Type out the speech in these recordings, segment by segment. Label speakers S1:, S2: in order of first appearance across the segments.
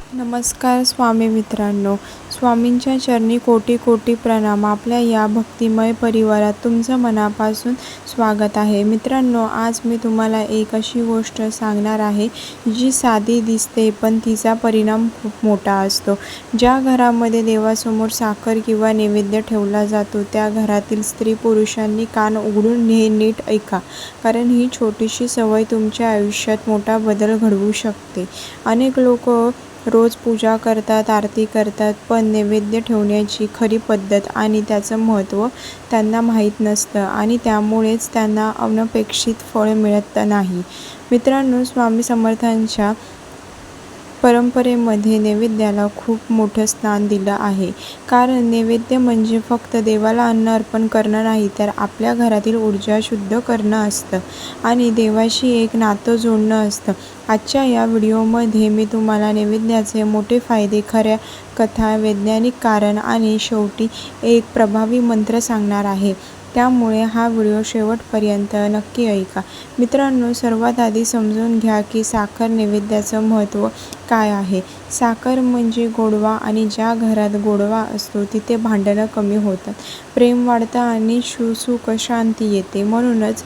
S1: नमस्कार स्वामी मित्रांनो, स्वामींच्या चरणी कोटी कोटी प्रणाम. आपल्या या भक्तिमय परिवारात तुमचं मनापासून स्वागत आहे. मित्रांनो, आज मी तुम्हाला एक अशी गोष्ट सांगणार आहे जी साधी दिसते पण तिचा परिणाम खूप मोठा असतो. ज्या घरामध्ये देवासमोर साखर किंवा नैवेद्य ठेवला जातो त्या घरातील स्त्री पुरुषांनी कान उघडून हे नीट ऐका, कारण ही छोटीशी सवय तुमच्या आयुष्यात मोठा बदल घडवू शकते. अनेक लोक रोज पूजा करतात, आरती करतात, पण नैवेद्य ठेवण्याची खरी पद्धत आणि त्याचं महत्त्व त्यांना माहीत नसतं आणि त्यामुळेच त्यांना अनपेक्षित फळ मिळत नाही. मित्रांनो, स्वामी समर्थांच्या परंपरेमध्ये नैवेद्याला खूप मोठं स्थान दिलं आहे. कारण नैवेद्य म्हणजे फक्त देवाला अन्न अर्पण करणं नाही, तर आपल्या घरातील ऊर्जा शुद्ध करणं असतं आणि देवाशी एक नातं जोडणं असतं. आजच्या या व्हिडिओमध्ये मी तुम्हाला नैवेद्याचे मोठे फायदे, खऱ्या कथा, वैज्ञानिक कारण आणि शेवटी एक प्रभावी मंत्र सांगणार आहे. त्यामुळे हा व्हिडिओ शेवटपर्यंत नक्की ऐका. मित्रांनो, सर्वात आधी समजून घ्या की साखर नैवेद्याचं महत्त्व काय आहे. साखर म्हणजे गोडवा आणि ज्या घरात गोडवा असतो तिथे भांडणं कमी होतात, प्रेम वाढतं आणि सुख शांती येते. म्हणूनच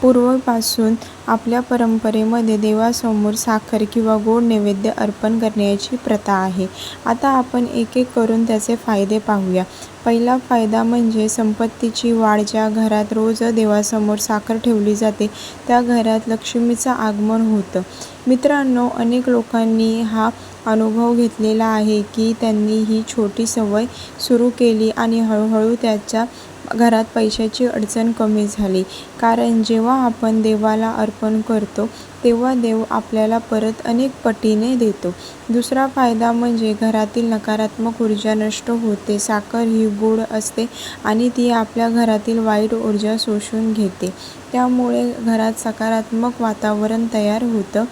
S1: पूर्वीपासून आपल्या परंपरेमध्ये देवासमोर साखर किंवा गोड नैवेद्य अर्पण करण्याची प्रथा आहे. आता आपण एक एक करून त्याचे फायदे पाहूया. पहिला फायदा म्हणजे संपत्तीची वाढ. ज्या घरात रोज देवासमोर साखर ठेवली जाते त्या घरात लक्ष्मीचं आगमन होतं. मित्रांनो, अनेक लोकांनी हा अनुभव घेतलेला आहे की त्यांनी ही छोटी सवय सुरू केली आणि हळूहळू त्याच्या घरात पैशाची अडचण कमी झाली. कारण जेव्हा आपण देवाला अर्पण करतो तेव्हा देव आपल्याला परत अनेक पटीने देतो. दुसरा फायदा म्हणजे घरातील नकारात्मक ऊर्जा नष्ट होते. साखर ही गोड असते आणि ती आपल्या घरातील वाईट ऊर्जा शोषून घेते. त्यामुळे घरात सकारात्मक वातावरण तयार होतं.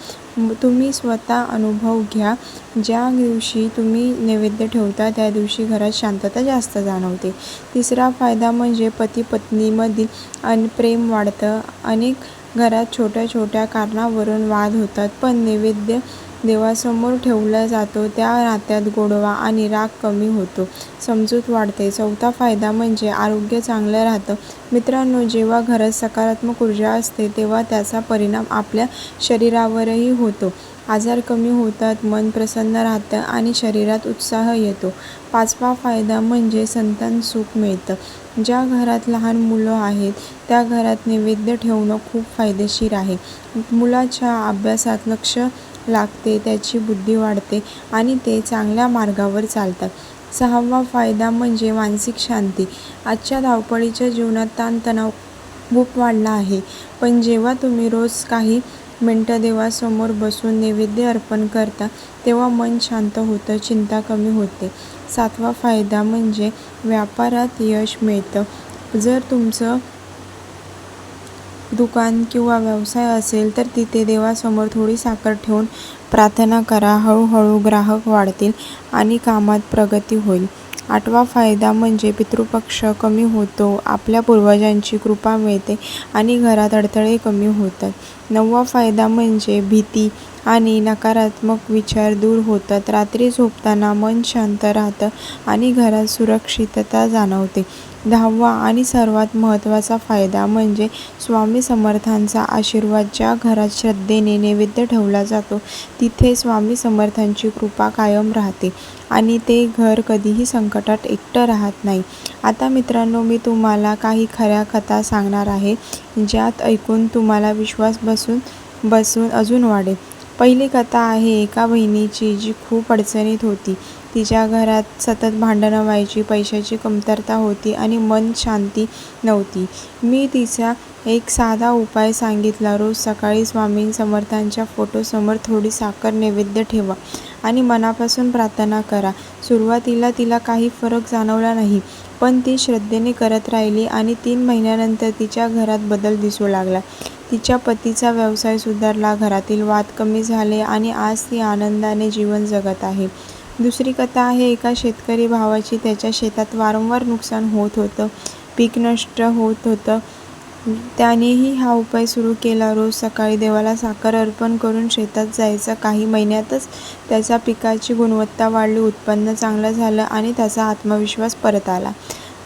S1: तुम्ही स्वतः अनुभव घ्या. ज्या दिवशी तुम्ही नैवेद्य ठेवता त्या दिवशी घरात शांतता जास्त जाणवते. तिसरा फायदा म्हणजे पती पत्नीमधील प्रेम वाढतं. अनेक घरात छोट्या छोट्या कारणावरून वाद होतात, पण नैवेद्य देवासमोर ठेवला जातो त्या नात्यात गोडवा आणि राग कमी होतो, समजूत वाढते. चौथा फायदा म्हणजे आरोग्य चांगलं राहतं. मित्रांनो, जेव्हा घरात सकारात्मक ऊर्जा असते तेव्हा त्याचा परिणाम आपल्या शरीरावरही होतो. आजार कमी होतात, मन प्रसन्न राहतं आणि शरीरात उत्साह येतो. पाचवा फायदा म्हणजे संतान सुख मिळतं. ज्या घरात लहान मुलं आहेत त्या घरात नैवेद्य ठेवणं खूप फायदेशीर आहे. मुलाच्या अभ्यासात लक्ष लागते, त्याची बुद्धी वाढते आणि ते चांगल्या मार्गावर चालतात. सहावा फायदा म्हणजे मानसिक शांती. आजच्या धावपळीच्या जीवनात ताणतणाव खूप वाढला आहे, पण जेव्हा तुम्ही रोज काही मिनटं देवासमोर बसून नैवेद्य अर्पण करता तेव्हा मन शांत होतं, चिंता कमी होते. सातवा फायदा म्हणजे व्यापारात यश मिळतं. जर तुमचं दुकान किंवा व्यवसाय असेल तर तिथे देवासमोर थोडी साखर ठेवून प्रार्थना करा. हळूहळू ग्राहक वाढतील आणि कामात प्रगती होईल. आठवा फायदा म्हणजे पितृपक्ष कमी होतो. आपल्या पूर्वजांची कृपा मिळते आणि घरात अडथळे कमी होतात. नववा फायदा म्हणजे भीती आणि नकारात्मक विचार दूर होतात. रात्री झोपताना मन शांत राहतं आणि घरात सुरक्षितता जाणवते. दहावा आणि सर्वात महत्त्वाचा फायदा म्हणजे स्वामी समर्थांचा आशीर्वाद. ज्या घरात श्रद्धेने नैवेद्य ठेवला जातो तिथे स्वामी समर्थांची कृपा कायम राहते आणि ते घर कधीही संकटात एकटं राहत नाही. आता मित्रांनो, मी तुम्हाला काही खऱ्या कथा सांगणार आहे ज्यात ऐकून तुम्हाला विश्वास बसून अजून वाढेल. पहिली कथा आहे एका बहिणीची जी खूप अडचणीत होती. तिच्या घरात सतत भांडणं व्हायची, पैशाची कमतरता होती आणि मन शांती नव्हती. मी तिचा एक साधा उपाय सांगितला. रोज सकाळी स्वामी समर्थांच्या फोटोसमोर थोडी साखर नैवेद्य ठेवा आणि मनापासून प्रार्थना करा. सुरुवातीला तिला काही फरक जाणवला नाही, पण ती श्रद्धेने करत राहिली आणि 3 महिन्यानंतर तिच्या घरात बदल दिसू लागला. तिच्या पतीचा व्यवसाय सुधारला, घरातील वाद कमी झाले आणि आज ती आनंदाने जीवन जगत आहे. दुसरी कथा आहे एका शेतकरी भावाची. त्याच्या शेतात वारंवार नुकसान होत होतं, पीक नष्ट होत होतं त्यानेही हा उपाय सुरू केला. रोज सकाळी देवाला साखर अर्पण करून शेतात जायचा. काही महिन्यातच त्याच्या पिकाची गुणवत्ता वाढली, उत्पन्न चांगलं झालं आणि त्याचा आत्मविश्वास परत आला.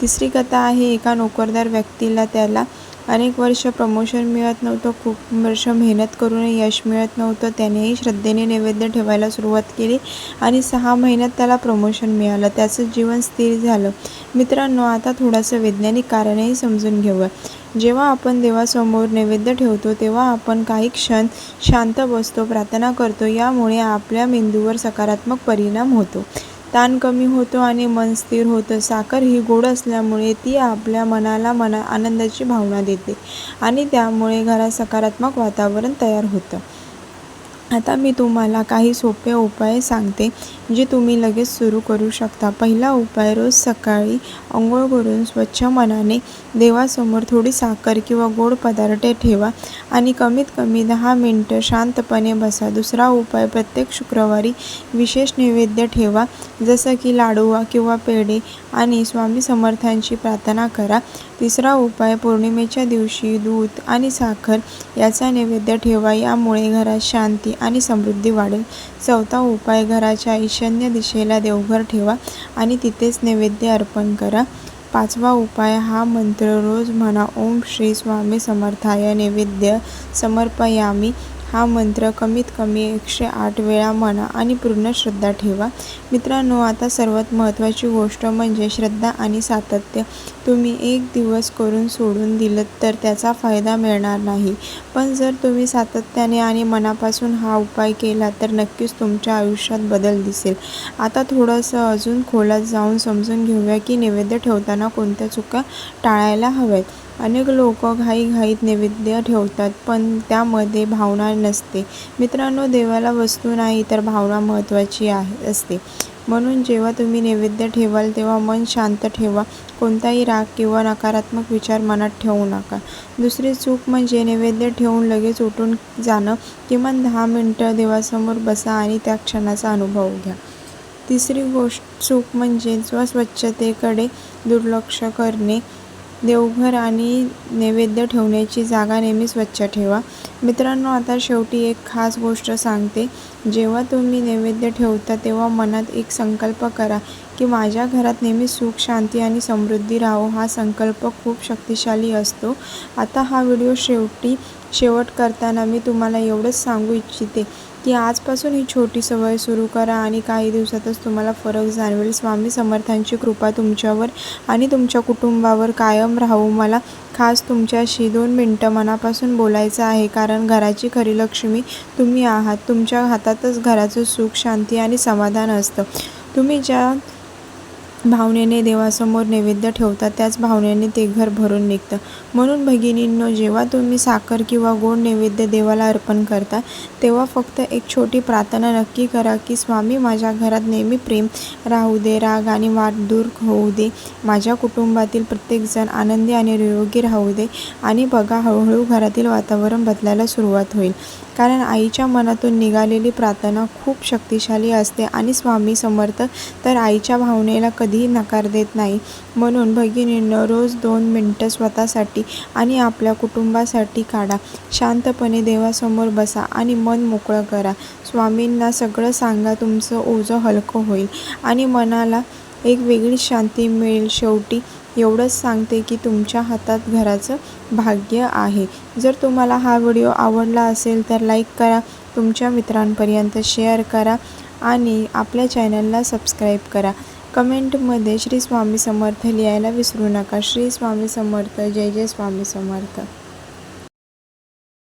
S1: तिसरी कथा आहे एका नोकरदार व्यक्तीला. त्याला अनेक वर्ष प्रमोशन मिळत नव्हतं. खूप वर्ष मेहनत करूनही यश मिळत नव्हतं. त्यानेही श्रद्धेने नैवेद्य ठेवायला सुरुवात केली आणि 6 महिन्यात त्याला प्रमोशन मिळालं. त्याचं जीवन स्थिर झालं. मित्रांनो, आता थोडंसं वैज्ञानिक कारणही समजून घेऊया. जेव्हा आपण देवासमोर नैवेद्य ठेवतो तेव्हा आपण काही क्षण शांत बसतो, प्रार्थना करतो. यामुळे आपल्या मेंदूवर सकारात्मक परिणाम होतो, ताण कमी होतो आणि मन स्थिर होतं. साखर ही गोड असल्यामुळे ती आपल्या मनाला आनंदाची भावना देते आणि त्यामुळे घरात सकारात्मक वातावरण तयार होतं. आता मी तुम्हाला काही सोपे उपाय सांगते जे तुम्ही लगेच सुरू करू शकता. पहिला उपाय, रोज सकाळी अंघोळ करून स्वच्छ मनाने देवासमोर थोडी साखर किंवा गोड पदार्थ ठेवा आणि कमीत कमी 10 मिनिटं शांतपणे बसा. दुसरा उपाय, प्रत्येक शुक्रवारी विशेष नैवेद्य ठेवा, जसं की लाडू किंवा पेढे आणि स्वामी समर्थांची प्रार्थना करा. तिसरा उपाय, पौर्णिमेच्या दिवशी दूध आणि साखर याचा नैवेद्य ठेवा. यामुळे घरात शांती आणि समृद्धी वाढेल. चौथा उपाय, घराच्या ईशान्य दिशेला देवघर ठेवा आणि तिथेच नैवेद्य अर्पण करा. पाचवा उपाय, हा मंत्र रोज म्हणा, ओम श्री स्वामी समर्थाय नैवेद्य समर्पयामी. हा मंत्र कमीत कमी 108 वेळा म्हणा आणि पूर्ण श्रद्धा ठेवा. मित्रांनो, आता सर्वात महत्त्वाची गोष्ट म्हणजे श्रद्धा आणि सातत्य. तुम्ही एक दिवस करून सोडून दिलं तर त्याचा फायदा मिळणार नाही, पण जर तुम्ही सातत्याने आणि मनापासून हा उपाय केला तर नक्कीच तुमच्या आयुष्यात बदल दिसेल. आता थोडंसं अजून खोलात जाऊन समजून घेऊया की नैवेद्य ठेवताना कोणत्या चुका टाळायला हव्यात. अनेक लोक घाईघाईत नैवेद्य ठेवतात, पण त्यामध्ये भावना नसते. मित्रांनो, देवाला वस्तू नाही तर भावना महत्त्वाची असते. म्हणून जेव्हा तुम्ही नैवेद्य ठेवाल तेव्हा मन शांत ठेवा. कोणताही राग किंवा नकारात्मक विचार मनात ठेवू नका. दुसरी चूक म्हणजे नैवेद्य ठेवून लगेच उठून जाणं. किमान 10 मिनिटं देवासमोर बसा आणि त्या क्षणाचा अनुभव घ्या. तिसरी चूक म्हणजे स्वच्छतेकडे दुर्लक्ष करणे. देवघर आणि नैवेद्य ठेवण्याची जागा नेहमी स्वच्छ ठेवा. मित्रांनो, आता शेवटी एक खास गोष्ट सांगते. जेव्हा तुम्ही नैवेद्य ठेवता तेव्हा मनात एक संकल्प करा की माझ्या घरात नेहमी सुख, शांती आणि समृद्धी राहो. हा संकल्प खूप शक्तिशाली असतो. आता हा व्हिडिओ शेवट करताना मी तुम्हाला एवढंच सांगू इच्छिते की आजपासून ही छोटी सवय सुरू करा आणि काही दिवसातच तुम्हाला फरक जाणवेल. स्वामी समर्थांची कृपा तुमच्यावर आणि तुमच्या कुटुंबावर कायम राहो. मला खास तुमच्याशी 2 मिनिटं मनापासून बोलायचं आहे, कारण घराची खरी लक्ष्मी तुम्ही आहात. तुमच्या हातातच घराचं सुख, शांती आणि समाधान असतं. तुम्ही ज्या भावनेने देवासमोर नैवेद्य ठेवता त्याच भावनेने ते घर भरून निघतं. म्हणून भगिनींनो, जेव्हा तुम्ही साखर किंवा गोड नैवेद्य देवाला अर्पण करता तेव्हा फक्त एक छोटी प्रार्थना नक्की करा की स्वामी, माझ्या घरात नेहमी प्रेम राहू दे, राग आणि वाद दूर होऊ दे, माझ्या कुटुंबातील प्रत्येकजण आनंदी आणि निरोगी राहू दे. आणि बघा, हळूहळू घरातील वातावरण बदलायला सुरुवात होईल, कारण आईच्या मनातून निघालेली प्रार्थना खूप शक्तिशाली असते आणि स्वामी समर्थ तर आईच्या भावनेला कधीही नकार देत नाही. म्हणून भगिनींनो, रोज 2 मिनिटं स्वतःसाठी आणि आपल्या कुटुंबासाठी काढा. शांतपणे देवासमोर बसा आणि मन मोकळं करा. स्वामींना सगळं सांगा. तुमचं ओझं हलकं होईल आणि मनाला एक वेगळीच शांती मिळेल. शेवटी एवढंच सांगते की तुमच्या हातात घराचं भाग्य आहे. जर तुम्हाला हा व्हिडिओ आवडला असेल तर लाईक करा, तुमच्या मित्रांपर्यंत शेअर करा आणि आपल्या चॅनलला सबस्क्राईब करा. कमेंटमध्ये श्री स्वामी समर्थ लिहायला विसरू नका. श्री स्वामी समर्थ. जय जय स्वामी समर्थ.